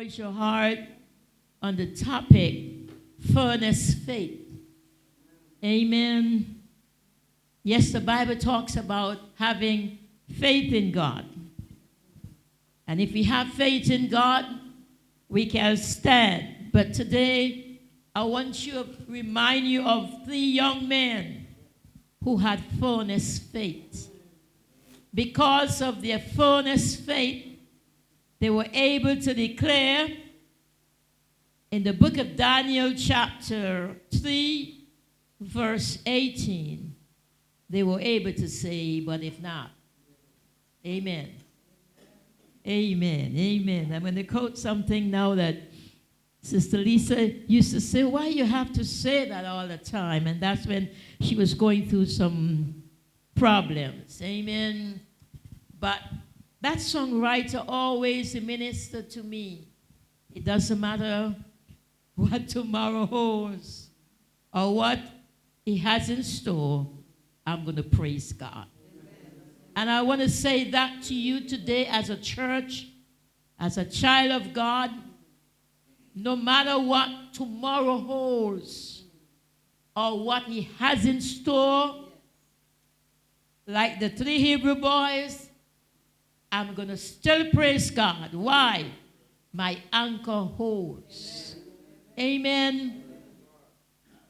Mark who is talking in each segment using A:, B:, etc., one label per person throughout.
A: encourage your heart on the topic, furnace faith. Amen. Yes, the Bible talks about having faith in God. And if we have faith in God, we can stand. But today, I want to remind you of 3 young men who had furnace faith. Because of their furnace faith, they were able to declare in the book of Daniel chapter 3, verse 18, they were able to say, but if not. Amen. Amen. Amen. I'm going to quote something now that Sister Lisa used to say, why you have to say that all the time? And that's when she was going through some problems. Amen. But that songwriter always ministered to me. It doesn't matter what tomorrow holds or what he has in store, I'm going to praise God. And I want to say that to you today as a church, as a child of God, no matter what tomorrow holds or what he has in store, like the 3 Hebrew boys, I'm going to still praise God. Why? My anchor holds. Amen.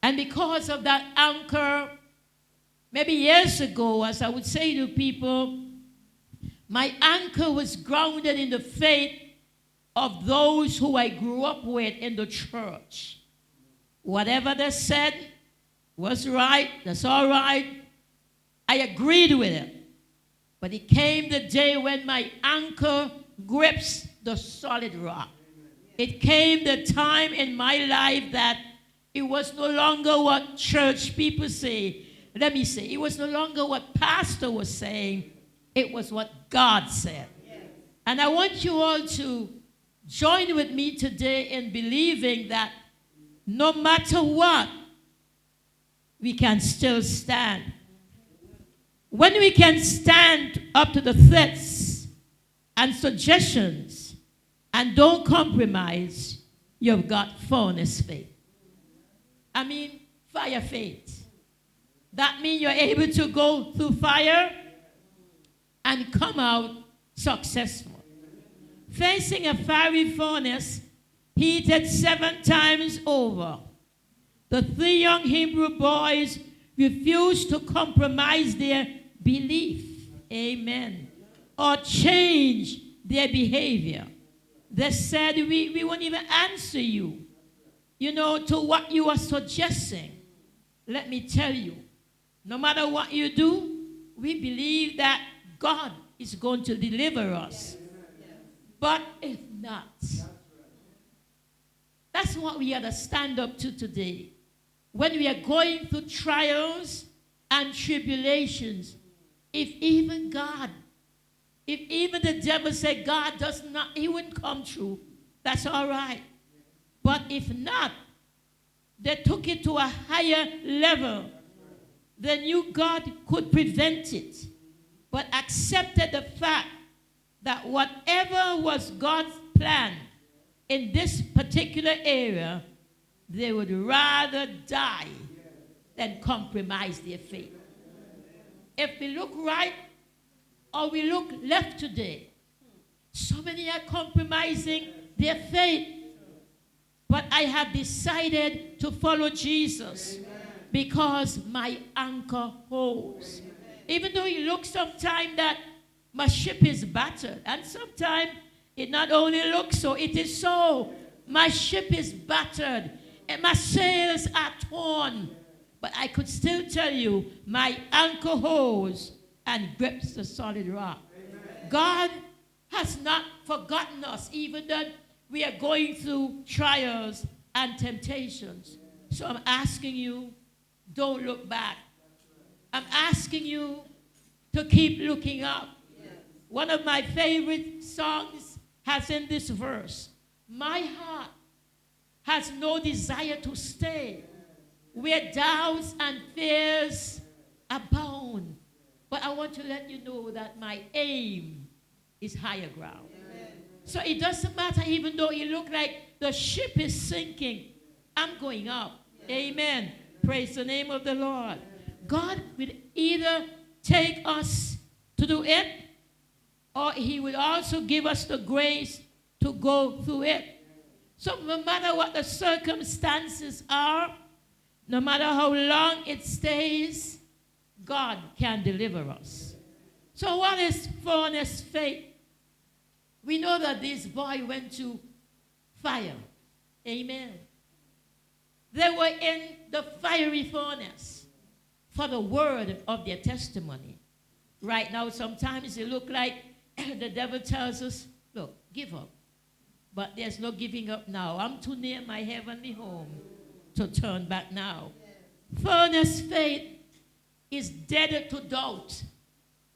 A: And because of that anchor, maybe years ago, as I would say to people, my anchor was grounded in the faith of those who I grew up with in the church. Whatever they said was right, that's all right. I agreed with it. But it came the day when my anchor grips the solid rock. It came the time in my life that it was no longer what church people say. Let me say, it was no longer what pastor was saying. It was what God said. And I want you all to join with me today in believing that no matter what, we can still stand. When we can stand up to the threats and suggestions and don't compromise, you've got furnace faith. I mean, fire faith. That means you're able to go through fire and come out successful. Facing a fiery furnace heated 7 times over, the 3 young Hebrew boys refused to compromise their belief, amen, or change their behavior. They said, we won't even answer you, to what you are suggesting. Let me tell you, no matter what you do, we believe that God is going to deliver us. But if not, that's what we have to stand up to today. When we are going through trials and tribulations, if even the devil said God does not, he wouldn't come true, that's all right. But if not, they took it to a higher level. They knew God could prevent it, but accepted the fact that whatever was God's plan in this particular area, they would rather die than compromise their faith. If we look right or we look left today, so many are compromising their faith. But I have decided to follow Jesus because my anchor holds. Even though it looks sometimes that my ship is battered, and sometimes it not only looks so, it is so. My ship is battered and my sails are torn. But I could still tell you, my anchor holds and grips the solid rock. Amen. God has not forgotten us, even though we are going through trials and temptations. So I'm asking you, don't look back. I'm asking you to keep looking up. One of my favorite songs has in this verse, my heart has no desire to stay where doubts and fears abound. But I want to let you know that my aim is higher ground. Amen. So it doesn't matter, even though it look like the ship is sinking, I'm going up. Amen. Praise the name of the Lord. God will either take us to do it, or he will also give us the grace to go through it. So no matter what the circumstances are, no matter how long it stays, God can deliver us. So what is furnace faith? We know that this boy went to fire. Amen. They were in the fiery furnace for the word of their testimony. Right now, sometimes it looks like the devil tells us, look, give up. But there's no giving up now. I'm too near my heavenly home to turn back now. Furnace faith is dead to doubt.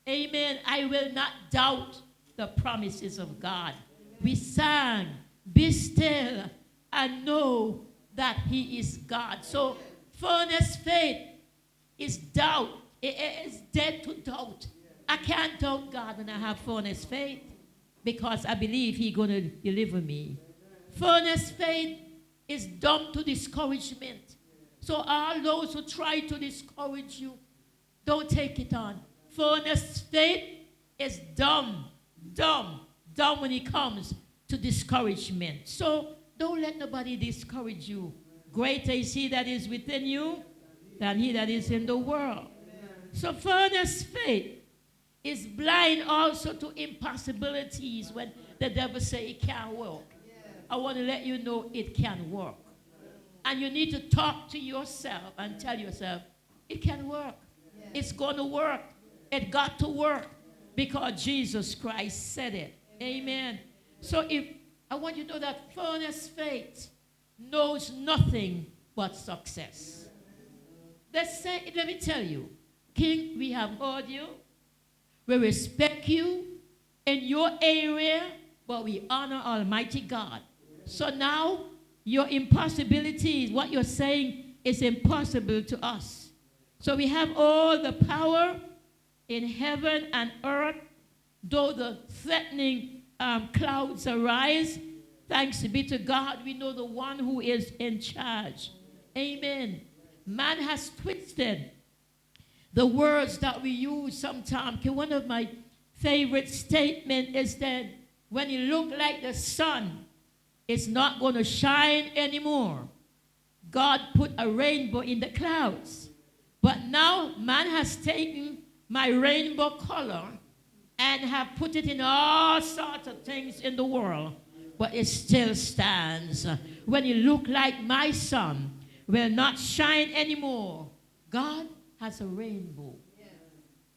A: Amen. I will not doubt the promises of God. We sang, be still and know that he is God. So furnace faith is doubt. It is dead to doubt. I can't doubt God when I have furnace faith, because I believe he's going to deliver me. Furnace faith is dumb to discouragement. So all those who try to discourage you, don't take it on. Furnace faith is dumb when it comes to discouragement. So don't let nobody discourage you. Greater is he that is within you than he that is in the world. So furnace faith is blind also to impossibilities. When the devil say it can't work, I want to let you know it can work. And you need to talk to yourself and tell yourself, it can work. It's going to work. It got to work because Jesus Christ said it. Amen. So I want you to know that furnace faith knows nothing but success. Let me tell you, King, we have heard you. We respect you in your area, but we honor Almighty God. So now, your impossibilities, what you're saying is impossible to us. So we have all the power in heaven and earth, though the threatening clouds arise. Thanks be to God, we know the one who is in charge. Amen. Man has twisted the words that we use sometimes. One of my favorite statements is that when you look like the sun, it's not going to shine anymore. God put a rainbow in the clouds. But now man has taken my rainbow color and have put it in all sorts of things in the world. But it still stands. When you look like my sun will not shine anymore. God has a rainbow.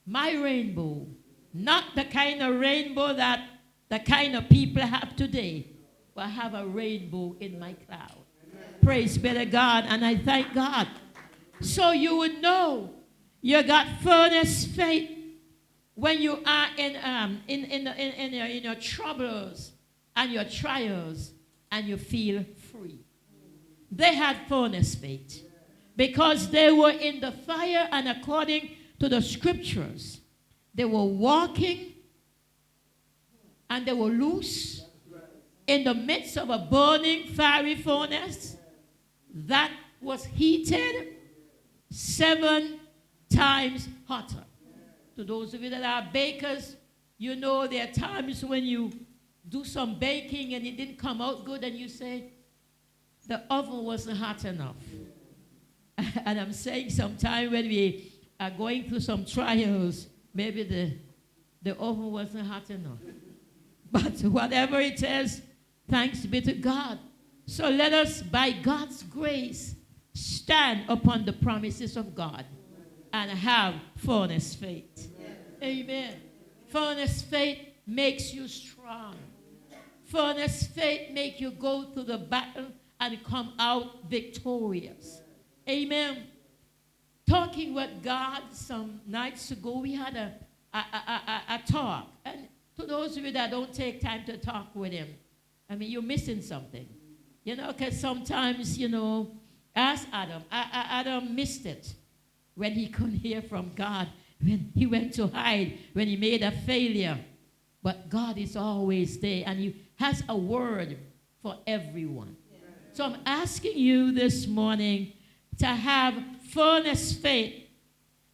A: My rainbow. Not the kind of rainbow that the kind of people have today. But I have a rainbow in my cloud. Praise be to God, and I thank God. So you would know you got furnace faith when you are in your troubles and your trials, and you feel free. They had furnace faith because they were in the fire, and according to the scriptures, they were walking and they were loose in the midst of a burning fiery furnace that was heated 7 times hotter. To those of you that are bakers, you know there are times when you do some baking and it didn't come out good and you say, the oven wasn't hot enough. And I'm saying sometimes when we are going through some trials, maybe the oven wasn't hot enough. But whatever it is, thanks be to God. So let us, by God's grace, stand upon the promises of God and have furnace faith. Amen. Furnace faith makes you strong. Furnace faith makes you go through the battle and come out victorious. Amen. Talking with God some nights ago, we had a talk. And to those of you that don't take time to talk with him, I mean, you're missing something. You know, because sometimes, you know, ask Adam. Adam missed it when he couldn't hear from God, when he went to hide, when he made a failure. But God is always there. And has a word for everyone. So I'm asking you this morning to have furnace faith,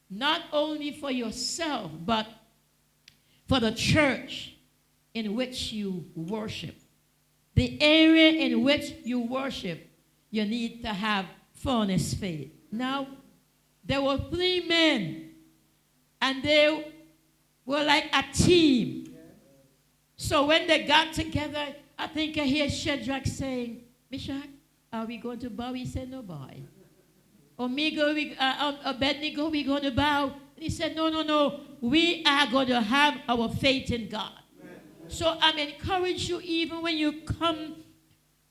A: not only for yourself, but for the church in which you worship. The area in which you worship, you need to have furnace faith. Now, there were 3 men, and they were like a team. So when they got together, I think I hear Shadrach saying, Meshach, are we going to bow? He said, no, boy. Abednego, we going to bow? And he said, no. We are going to have our faith in God. So I'm encouraging you, even when you come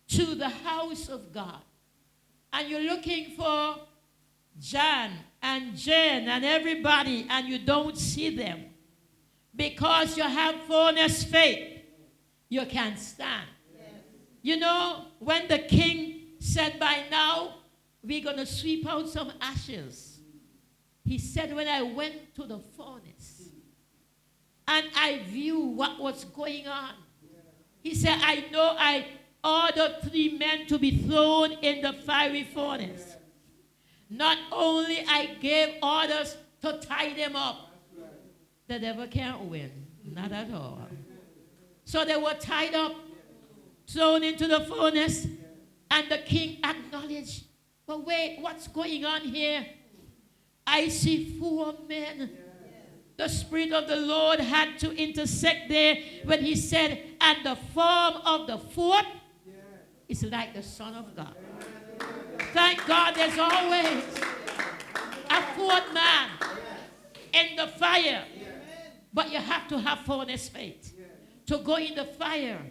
A: to the house of God and you're looking for John and Jane and everybody and you don't see them, because you have fullness faith, you can stand. You know, when the king said, by now, we're going to sweep out some ashes, he said, when I went to the furnace, and I view what was going on. He said, I know I ordered 3 men to be thrown in the fiery furnace. Not only I gave orders to tie them up. The devil can't win. Not at all. So they were tied up, thrown into the furnace, and the king acknowledged, but wait, what's going on here? I see 4 men. The Spirit of the Lord had to intersect there when he said, and the form of the 4th is like the Son of God. Thank God there's always a 4th man in the fire. But you have to have fullness faith to go in the fire.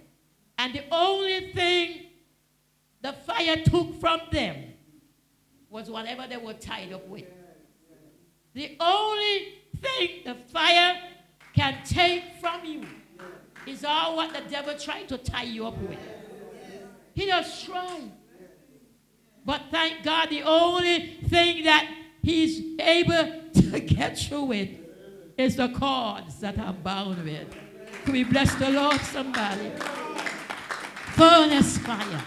A: And the only thing the fire took from them was whatever they were tied up with. The only thing the fire can take from you is all what the devil tried to tie you up with. He just tried. But thank God the only thing that he's able to get you with is the cords that are bound with. Can we bless the Lord, somebody? Furnace fire.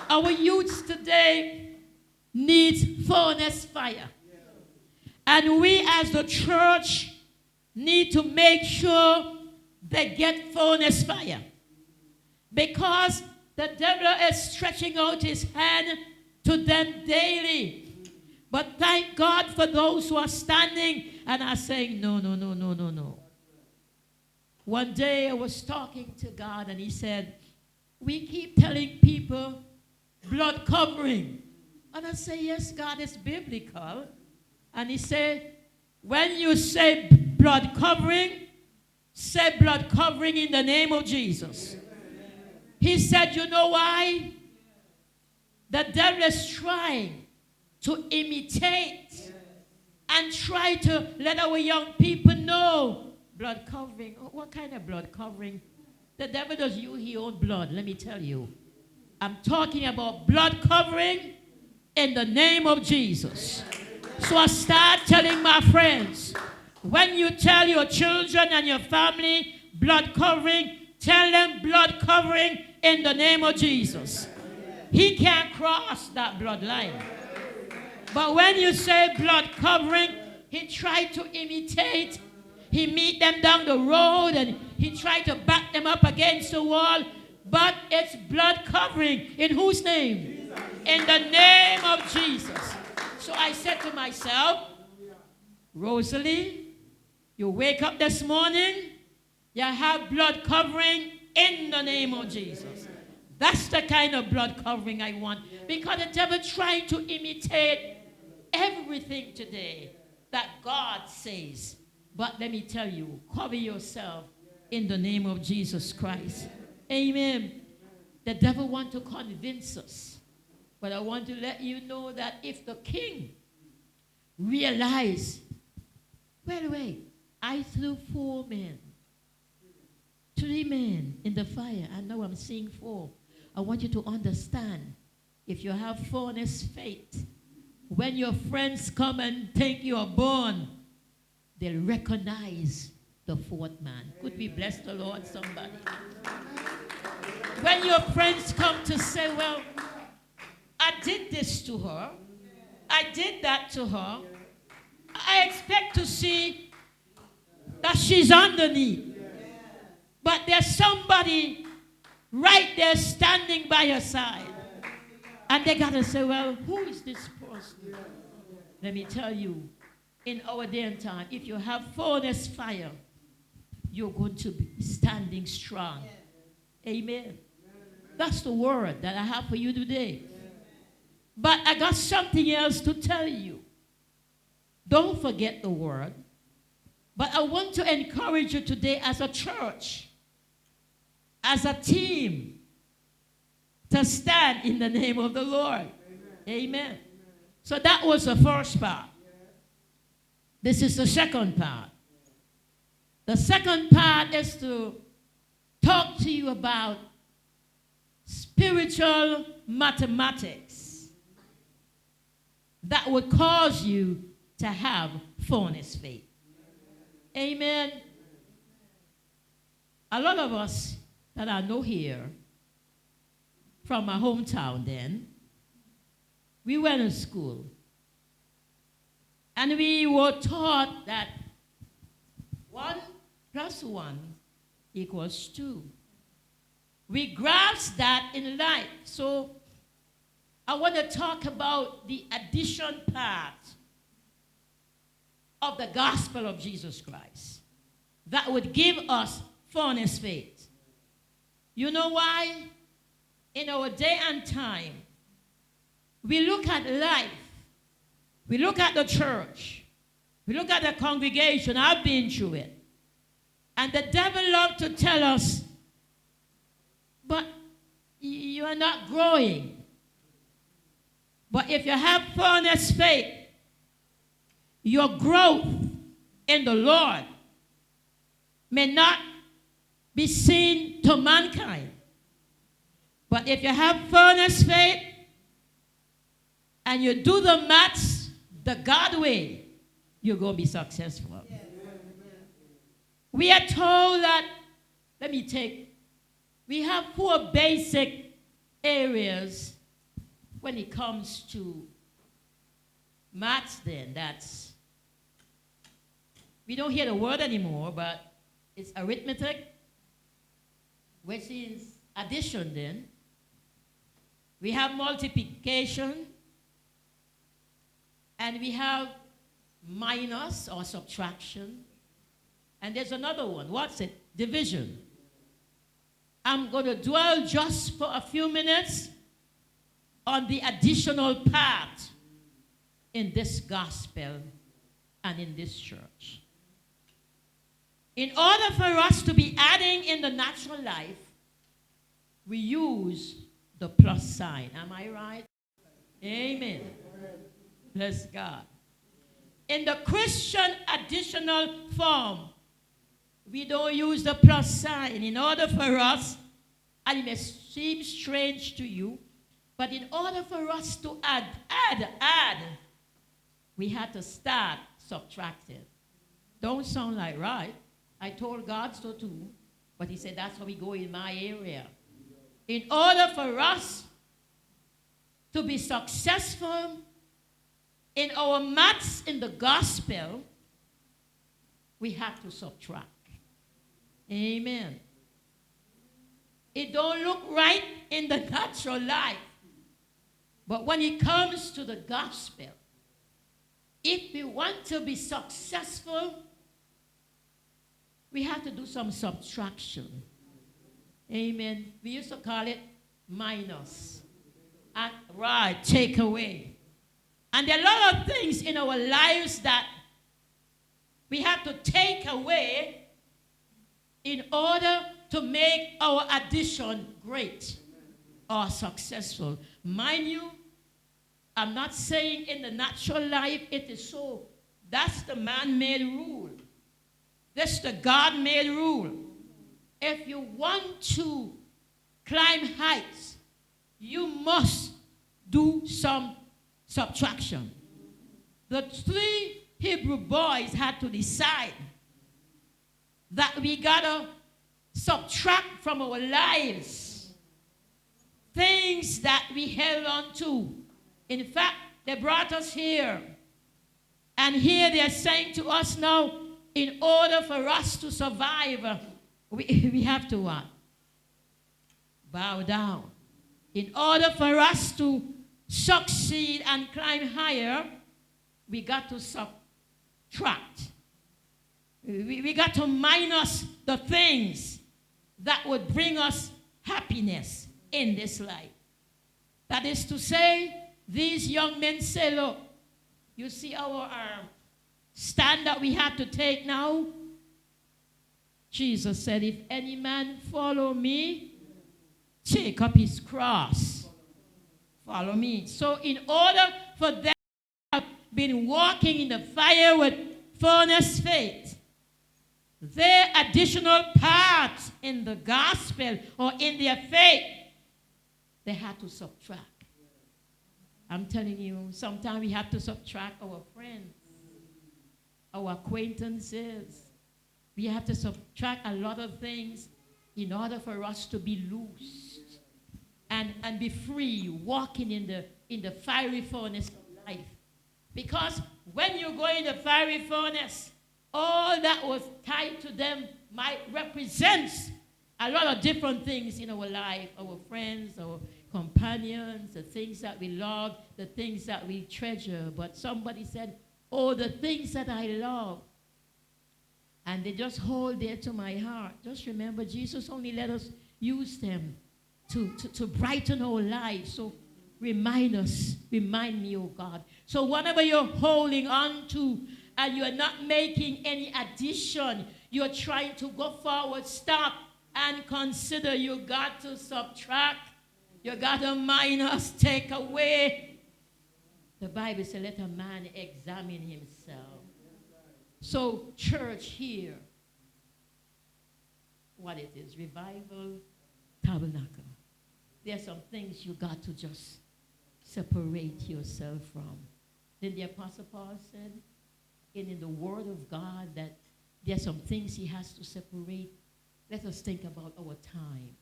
A: Our youths today needs furnace fire. And we as the church need to make sure they get furnace fire. Because the devil is stretching out his hand to them daily. But thank God for those who are standing and are saying, no. One day I was talking to God and he said, we keep telling people blood covering. And I say, yes, God, it's biblical. And he said, when you say blood covering, say blood covering in the name of Jesus. He said, you know why? The devil is trying to imitate and try to let our young people know blood covering. What kind of blood covering? The devil does use his own blood, let me tell you. I'm talking about blood covering in the name of Jesus. So I start telling my friends, when you tell your children and your family blood covering, tell them blood covering in the name of Jesus. He can't cross that bloodline. But when you say blood covering, he tried to imitate. He meet them down the road and he tried to back them up against the wall. But it's blood covering. In whose name? In the name of Jesus. So I said to myself, Rosalie, you wake up this morning, you have blood covering in the name of Jesus. That's the kind of blood covering I want. Because the devil trying to imitate everything today that God says. But let me tell you, cover yourself in the name of Jesus Christ. Amen. The devil wants to convince us. But I want to let you know that if the king realized, wait, I threw 4 men, 3 men in the fire, and now I'm seeing 4. I want you to understand, if you have furnace faith, when your friends come and think you're born, they'll recognize the 4th man. Could we bless the Lord, somebody? When your friends come to say, well, I did this to her, I did that to her, I expect to see that she's underneath. But there's somebody right there standing by her side. And they got to say, well, who is this person? Let me tell you, in our day and time, if you have furnace fire, you're going to be standing strong. Amen. That's the word that I have for you today. But I got something else to tell you. Don't forget the word. But I want to encourage you today as a church, as a team, to stand in the name of the Lord. Amen. Amen. So that was the first part. This is the second part. The second part is to talk to you about spiritual mathematics that would cause you to have furnace faith. Amen. A lot of us that I know here from my hometown then, we went to school. And we were taught that 1 + 1 = 2. We grasped that in life. So I want to talk about the addition part of the gospel of Jesus Christ that would give us furnace faith. You know why? In our day and time, we look at life, we look at the church, we look at the congregation. I've been through it. And the devil loves to tell us, but you are not growing. But if you have furnace faith, your growth in the Lord may not be seen to mankind. But if you have furnace faith and you do the maths the God way, you're going to be successful. Yes. We are told that, we have 4 basic areas when it comes to maths then. We don't hear the word anymore, but it's arithmetic, which is addition then. We have multiplication, and we have minus or subtraction. And there's another one. What's it? Division. I'm going to dwell just for a few minutes on the additional part in this gospel and in this church. In order for us to be adding in the natural life, we use the plus sign. Am I right? Amen. Bless God. In the Christian additional form, we don't use the plus sign. In order for us, and it may seem strange to you, but in order for us to add, we had to start subtracting. Don't sound like right. I told God so too, but he said that's how we go in my area. In order for us to be successful in our maths in the gospel, we have to subtract. Amen. It don't look right in the natural life, but when it comes to the gospel, if we want to be successful, we have to do some subtraction. Amen. We used to call it minus. And right, take away. And there are a lot of things in our lives that we have to take away in order to make our addition great or successful. Mind you, I'm not saying in the natural life it is so. That's the man-made rule. That's the God-made rule. If you want to climb heights, you must do some subtraction. The 3 Hebrew boys had to decide that we got to subtract from our lives things that we held on to. In fact, they brought us here. And here they're saying to us now, in order for us to survive, we have to what? Bow down. In order for us to succeed and climb higher, we got to subtract. We got to minus the things that would bring us happiness in this life. That is to say, these young men say, look, you see our stand that we have to take now? Jesus said, if any man follow me, take up his cross. Follow me. So in order for them to have been walking in the fire with furnace faith, their additional parts in the gospel or in their faith, they had to subtract. I'm telling you, sometimes we have to subtract our friends, our acquaintances. We have to subtract a lot of things in order for us to be loosed and be free, walking in the fiery furnace of life. Because when you go in the fiery furnace, all that was tied to them might represent a lot of different things in our life, our friends, our companions, the things that we love, the things that we treasure. But somebody said, oh, the things that I love. And they just hold there to my heart. Just remember, Jesus only let us use them to brighten our lives. So remind me, oh God. So whatever you're holding on to and you're not making any addition, you're trying to go forward, stop and consider. You got to subtract. You got to minus, take away. The Bible says, let a man examine himself. So, church here, what it is, Revival Tabernacle. There's some things you got to just separate yourself from. Then the Apostle Paul said, in the Word of God, that there's some things he has to separate. Let us think about our time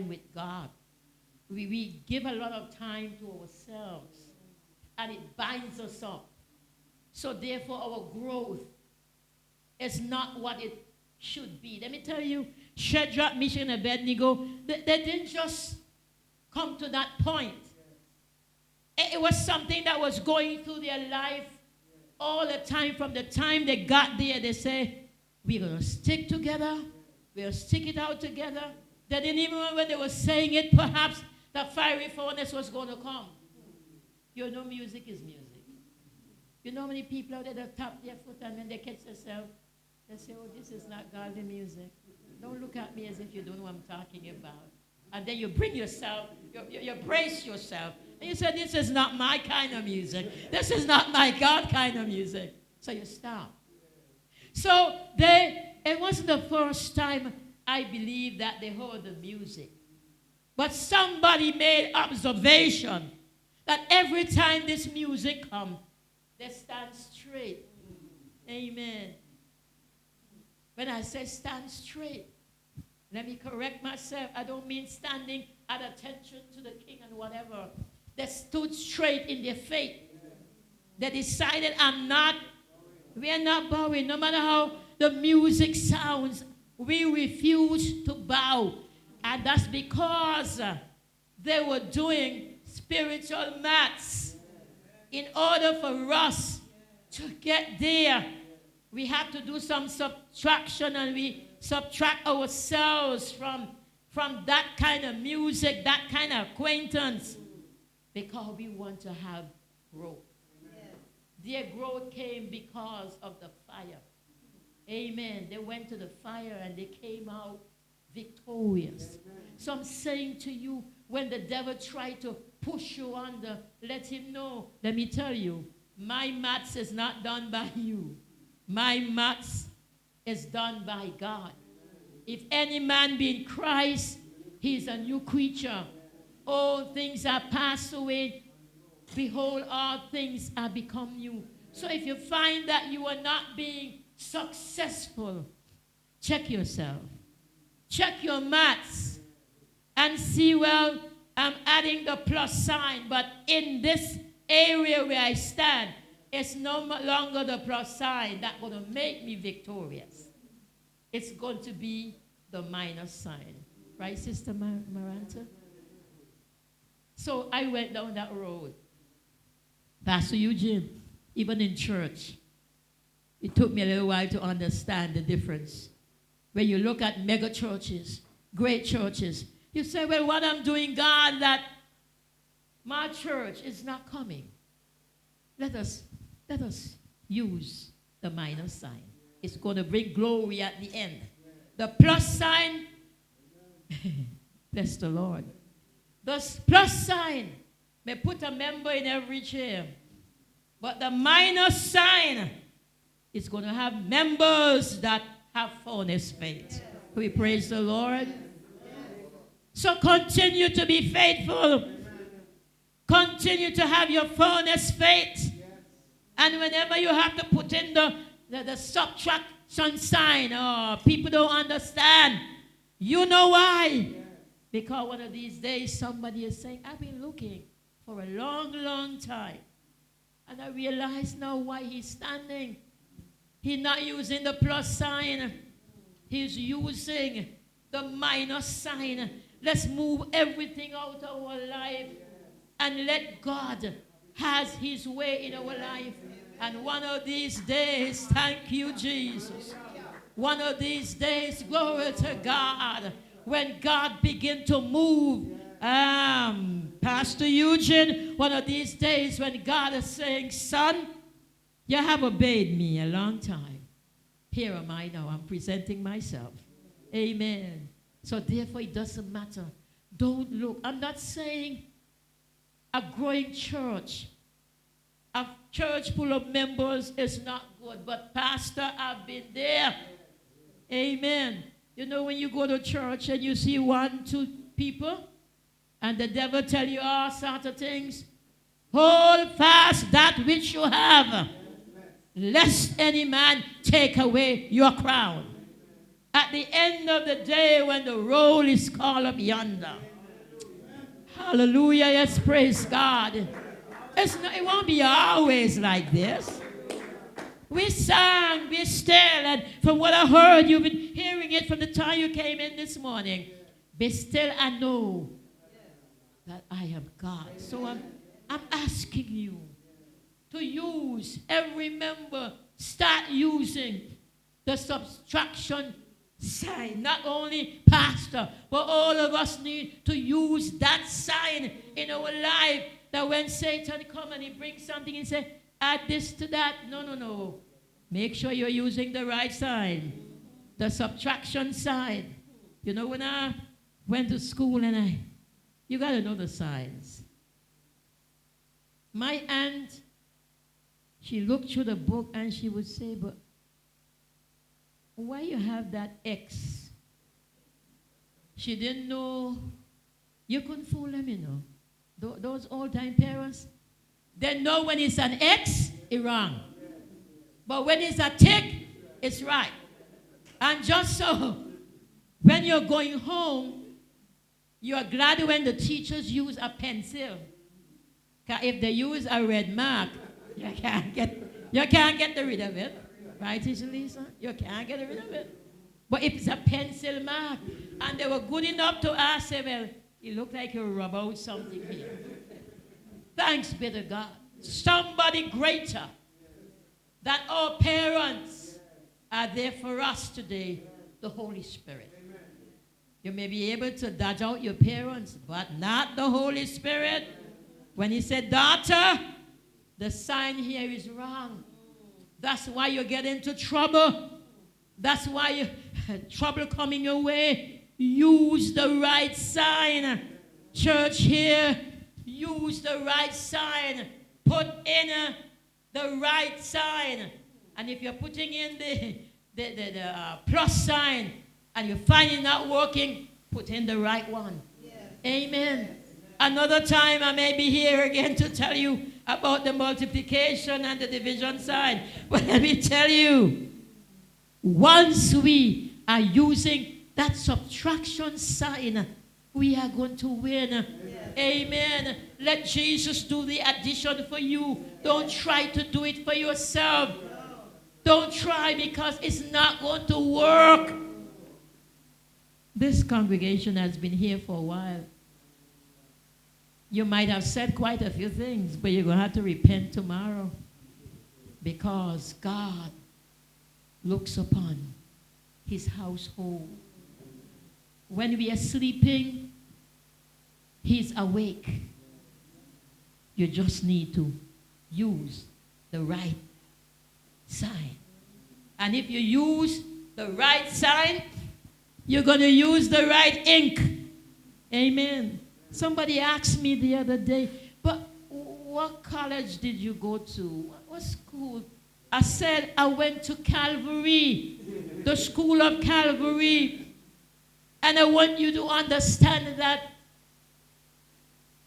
A: with God. We give a lot of time to ourselves, and it binds us up. So therefore, our growth is not what it should be. Let me tell you, Shadrach, Meshach, and Abednego, they didn't just come to that point. It was something that was going through their life all the time. From the time they got there, they say, we're going to stick together. We'll stick it out together. They didn't even know when they were saying it, perhaps the fiery furnace was going to come. You know, music is music. You know how many people out there that tap their foot and when they catch themselves, they say, oh, this is not godly music. Don't look at me as if you don't know what I'm talking about. And then you bring yourself, you brace yourself. And you say, this is not my kind of music. This is not my God kind of music. So you stop. So it wasn't the first time, I believe, that they heard the music. But somebody made observation that every time this music comes, they stand straight. Amen. When I say stand straight, let me correct myself. I don't mean standing at attention to the king and whatever. They stood straight in their faith. They decided, we're not bowing. No matter how the music sounds, we refuse to bow. And that's because they were doing spiritual maths. In order for us to get there, we have to do some subtraction, and we subtract ourselves from that kind of music, that kind of acquaintance, because we want to have growth. Amen. Their growth came because of the fire. Amen. They went to the fire and they came out victorious. Amen. So I'm saying to you, when the devil tried to push you under, let him know. Let me tell you, my maths is not done by you. My maths is done by God. If any man be in Christ, he is a new creature. All things are passed away. Behold, all things are become new. So if you find that you are not being successful, check yourself. Check your maths. and see, well, I'm adding the plus sign, but in this area where I stand, it's no longer the plus sign that's going to make me victorious. It's going to be the minus sign. Right, Sister Maranta? So I went down that road. Pastor Eugene, even in church, it took me a little while to understand the difference. When you look at mega churches, great churches, you say, well, what I'm doing, God, that my church is not coming. Let us use the minus sign. It's going to bring glory at the end. The plus sign, bless the Lord. The plus sign may put a member in every chair. But the minus sign is going to have members that have furnace faith. We praise the Lord. So continue to be faithful. Continue to have your furnace faith. And whenever you have to put in the subtraction sign, people don't understand. You know why? Because one of these days somebody is saying, I've been looking for a long, long time. And I realize now why he's standing. He's not using the plus sign. He's using the minus sign. Let's move everything out of our life and let God has his way in our life. And one of these days, thank you, Jesus. One of these days, glory to God, when God begin to move, Pastor Eugene, one of these days when God is saying, son, you have obeyed me a long time. Here am I now. I'm presenting myself. Amen. So therefore, it doesn't matter. Don't look. I'm not saying a growing church, a church full of members is not good. But pastor, I've been there. Amen. You know when you go to church and you see 1, 2 people, and the devil tell you all sorts of things, hold fast that which you have, lest any man take away your crown. At the end of the day, when the roll is called up yonder, hallelujah, yes, praise God. It won't be always like this. We sang, be still, and from what I heard, you've been hearing it from the time you came in this morning. Be still and know that I am God. So I'm asking you to use every member, start using the subtraction sign. Not only pastor, but all of us need to use that sign in our life, that when Satan comes and he brings something and say, add this to that. No. Make sure you're using the right sign. The subtraction sign. You know, when I went to school and you got to know the signs. My aunt, she looked through the book and she would say, but why you have that X? She didn't know. You couldn't fool them, you know. Those old-time parents, they know when it's an X, it's wrong. But when it's a tick, it's right. And just so, when you're going home, you're glad when the teachers use a pencil. Because if they use a red mark, you can't get rid of it. Right, Teacher Lisa? You can't get rid of it. But if it's a pencil mark, and they were good enough to ask, say, well, you look like you rub out something here. Thanks be to God. Somebody greater than our parents are there for us today, the Holy Spirit. Amen. You may be able to dodge out your parents, but not the Holy Spirit. When he said, daughter, the sign here is wrong. That's why you get into trouble. That's why trouble coming your way. Use the right sign. Church here, use the right sign. Put in the right sign. And if you're putting in the plus sign and you find it not working, put in the right one. Yeah. Amen. Another time I may be here again to tell you about the multiplication and the division sign. But let me tell you, once we are using that subtraction sign, we are going to win. Yes. Amen. Let Jesus do the addition for you. Don't try to do it for yourself. Don't try, because it's not going to work. This congregation has been here for a while. You might have said quite a few things, but you're going to have to repent tomorrow, because God looks upon his household. When we are sleeping, he's awake. You just need to use the right sign. And if you use the right sign, you're going to use the right ink. Amen. Somebody asked me the other day, but what college did you go to? What school? I said, I went to Calvary, the school of Calvary. And I want you to understand that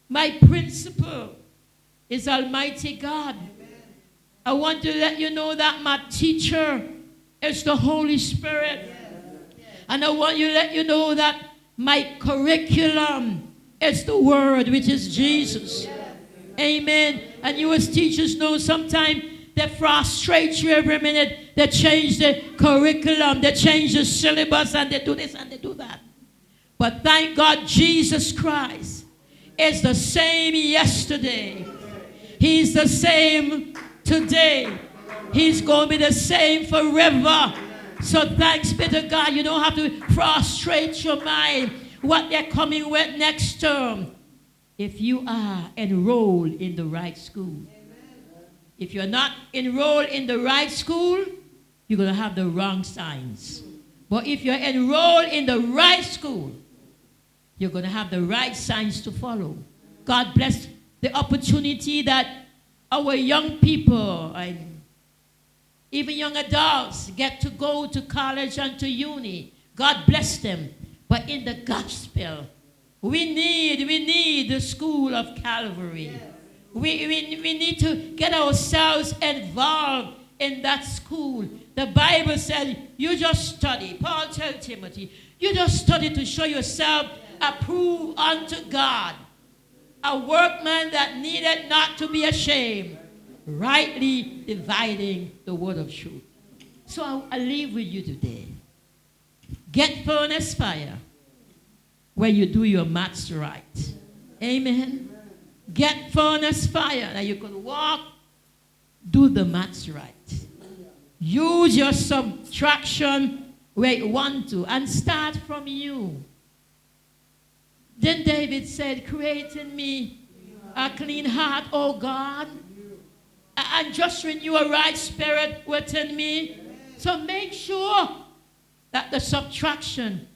A: my principal is Almighty God. I want to let you know that my teacher is the Holy Spirit. And I want you to let you know that my curriculum is the Word, which is Jesus. Amen. And you as teachers know sometimes they frustrate you every minute. They change the curriculum, they change the syllabus, and they do this and they do that. But thank God Jesus Christ is the same yesterday. He's the same today. He's going to be the same forever. So thanks be to God. You don't have to frustrate your mind what they're coming with next term. If you are enrolled in the right school. If you're not enrolled in the right school, you're going to have the wrong signs. But if you're enrolled in the right school, you're going to have the right signs to follow. God bless the opportunity that our young people and even young adults get to go to college and to uni. God bless them. But in the gospel, we need the school of Calvary. We need to get ourselves involved in that school. The Bible says, you just study. Paul tells Timothy, you just study to show yourself approved unto God, a workman that needed not to be ashamed, rightly dividing the word of truth. So I leave with you today. Get furnace fire when you do your maths right. Amen. Get furnace fire. Now you can walk, do the maths right. Use your subtraction where you want to and start from you. Then David said, create in me a clean heart, O God, and just renew a right spirit within me. So make sure that the subtraction,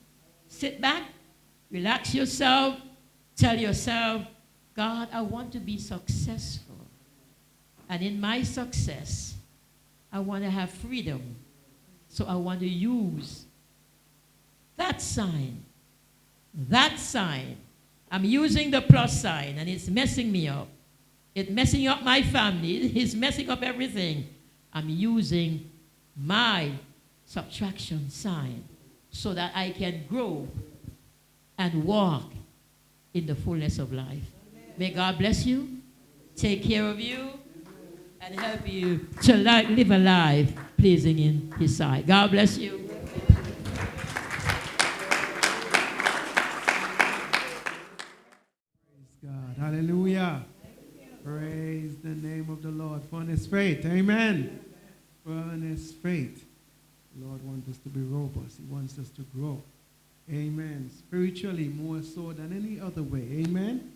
A: sit back, relax yourself, tell yourself, God, I want to be successful. And in my success, I want to have freedom. So I want to use that sign. That sign. I'm using the plus sign, and it's messing me up. It's messing up my family. It's messing up everything. I'm using my subtraction sign so that I can grow and walk in the fullness of life. May God bless you, take care of you, and help you to live a life pleasing in his sight. God bless you.
B: Praise God. Hallelujah. Praise the name of the Lord. Furnace faith. Amen. Furnace faith. The Lord wants us to be robust. He wants us to grow. Amen. Spiritually more so than any other way. Amen.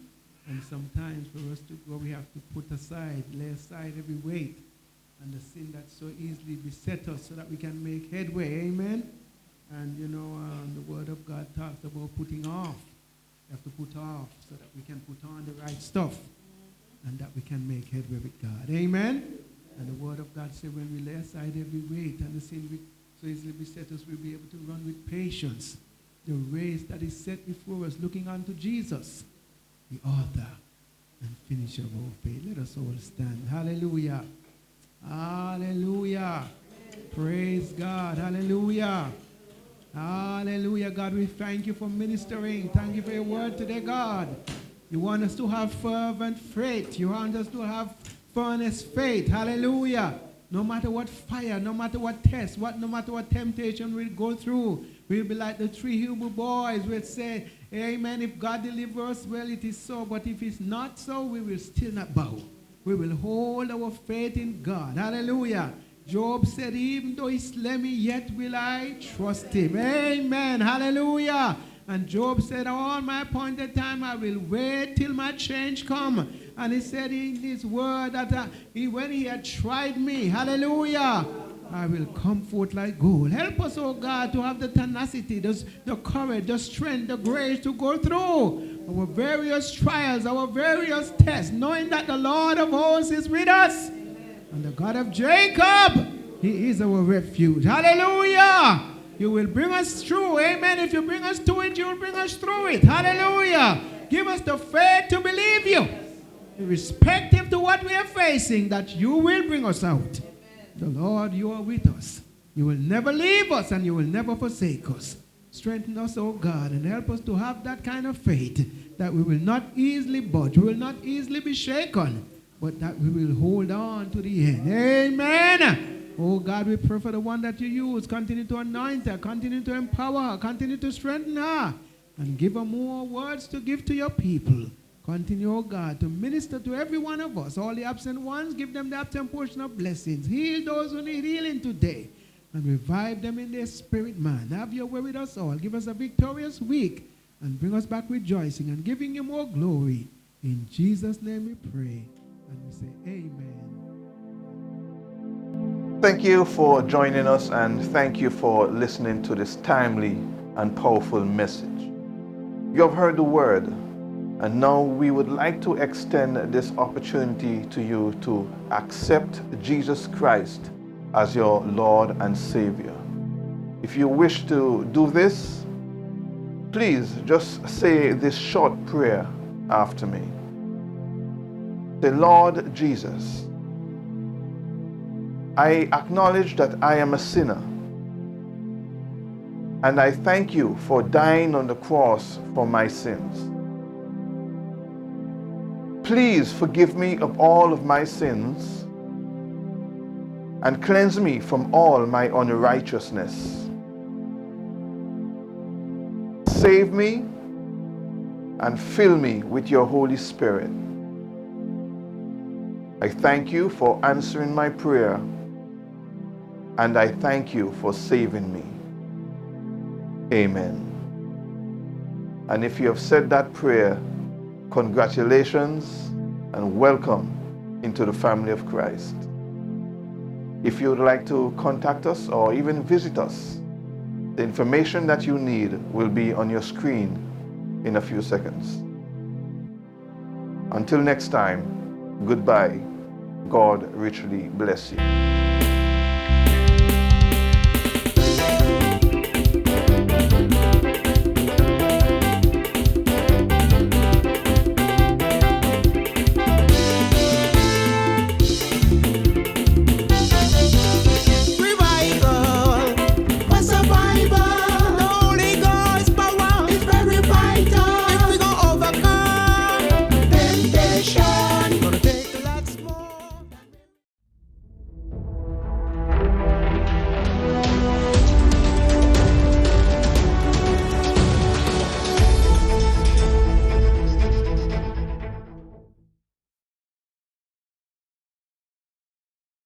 B: And sometimes for us to grow, we have to put aside, lay aside every weight and the sin that so easily beset us so that we can make headway. Amen. And you know, the word of God talks about putting off. We have to put off so that we can put on the right stuff and that we can make headway with God. Amen. And the word of God says when we lay aside every weight and the sin so easily beset us, we'll be able to run with patience the race that is set before us, looking unto Jesus, the author and finisher of our faith. Let us all stand. Hallelujah. Hallelujah. Praise God. Hallelujah. Hallelujah, God. We thank you for ministering. Thank you for your word today, God. You want us to have fervent faith. You want us to have furnace faith. Hallelujah. No matter what fire, no matter what test, no matter what temptation we'll go through, we'll be like the three Hebrew boys. We'll say, amen, if God delivers us, well, it is so. But if it's not so, we will still not bow. We will hold our faith in God. Hallelujah. Job said, even though he slay me, yet will I trust him. Amen. Hallelujah. And Job said, all my appointed time, I will wait till my change come. And he said in his word that when he had tried me, hallelujah, I will come forth like gold. Help us, oh God, to have the tenacity, the courage, the strength, the grace to go through our various trials, our various tests, knowing that the Lord of hosts is with us. And the God of Jacob, he is our refuge. Hallelujah. You will bring us through. Amen. If you bring us to it, you will bring us through it. Hallelujah. Give us the faith to believe you, irrespective to what we are facing, that you will bring us out. The Lord, you are with us. You will never leave us and you will never forsake us. Strengthen us, oh God, and help us to have that kind of faith that we will not easily budge, we will not easily be shaken, but that we will hold on to the end. Amen. Oh God, we pray for the one that you use. Continue to anoint her, continue to empower her, continue to strengthen her, and give her more words to give to your people. Continue, oh God, to minister to every one of us. All the absent ones, give them the absent portion of blessings. Heal those who need healing today, and revive them in their spirit, man. Have your way with us all. Give us a victorious week, and bring us back rejoicing and giving you more glory. In Jesus' name we pray. And we say amen.
C: Thank you for joining us, and thank you for listening to this timely and powerful message. You have heard the word, and now we would like to extend this opportunity to you to accept Jesus Christ as your Lord and Savior. If you wish to do this, please just say this short prayer after me. Say, Lord Jesus, I acknowledge that I am a sinner, and I thank you for dying on the cross for my sins. Please forgive me of all of my sins and cleanse me from all my unrighteousness. Save me and fill me with your Holy Spirit. I thank you for answering my prayer, and I thank you for saving me. Amen. And if you have said that prayer, congratulations and welcome into the family of Christ. If you would like to contact us or even visit us, the information that you need will be on your screen in a few seconds. Until next time, goodbye. God richly bless you.